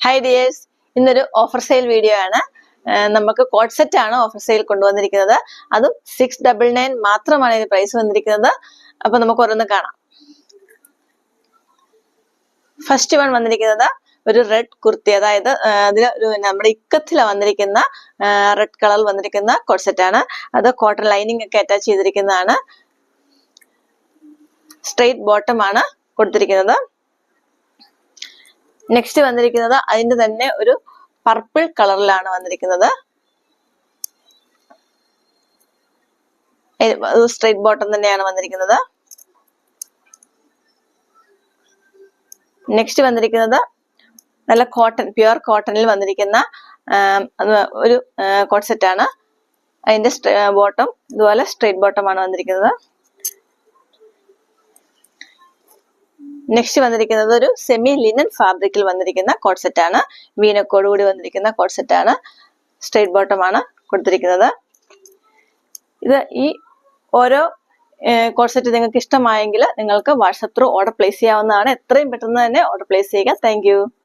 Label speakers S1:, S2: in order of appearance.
S1: Hi dears, ഇന്നൊരു offer sale video ആണ്. നമുക്ക് കോട്ട് സെറ്റ് ആണ് ഓഫർ സെയിൽ കൊണ്ടുവന്നിരിക്കുന്നത്. അതും 699 മാത്രമാണ് ഇതിന് പ്രൈസ് വന്നിരിക്കുന്നത്. അപ്പൊ നമുക്ക് ഓരോന്ന് കാണാം. ഫസ്റ്റ് വൺ വന്നിരിക്കുന്നത് ഒരു റെഡ് കുർത്തി, അതായത് അതിൽ നമ്മുടെ ഇക്കത്തില വന്നിരിക്കുന്ന റെഡ് കളർ വന്നിരിക്കുന്ന കോട്ട് സെറ്റ് ആണ്. അത് കോട്ടൺ ലൈനിങ് ഒക്കെ അറ്റാച്ച് ചെയ്തിരിക്കുന്നതാണ്. സ്ട്രെയിറ്റ് ബോട്ടം ആണ് കൊടുത്തിരിക്കുന്നത്. നെക്സ്റ്റ് വന്നിരിക്കുന്നത് അതിന്റെ തന്നെ ഒരു പർപ്പിൾ കളറിലാണ് വന്നിരിക്കുന്നത്. സ്ട്രെയിറ്റ് ബോട്ടം തന്നെയാണ് വന്നിരിക്കുന്നത്. നെക്സ്റ്റ് വന്നിരിക്കുന്നത് നല്ല കോട്ടൺ, പ്യുവർ കോട്ടണിൽ വന്നിരിക്കുന്ന ഒരു കോട്ട് സെറ്റ് ആണ്. അതിന്റെ ബോട്ടം ഇതുപോലെ സ്ട്രെയിറ്റ് ബോട്ടം ആണ് വന്നിരിക്കുന്നത്. നെക്സ്റ്റ് വന്നിരിക്കുന്നത് ഒരു സെമി ലിനൻ ഫാബ്രിക്കിൽ വന്നിരിക്കുന്ന കോട്ട് സെറ്റ് ആണ്. വീനക്കോട് കൂടി വന്നിരിക്കുന്ന കോട്ട് സെറ്റ് ആണ്. സ്ട്രെയിറ്റ് ബോട്ടം ആണ് കൊടുത്തിരിക്കുന്നത്. ഇത് ഈ ഓരോ കോട്ട് സെറ്റ് നിങ്ങൾക്ക് ഇഷ്ടമായെങ്കിൽ നിങ്ങൾക്ക് വാട്സപ്പ് ത്രൂ ഓർഡർ പ്ലേസ് ചെയ്യാവുന്നതാണ്. എത്രയും പെട്ടെന്ന് തന്നെ ഓർഡർ പ്ലേസ് ചെയ്യുക. താങ്ക്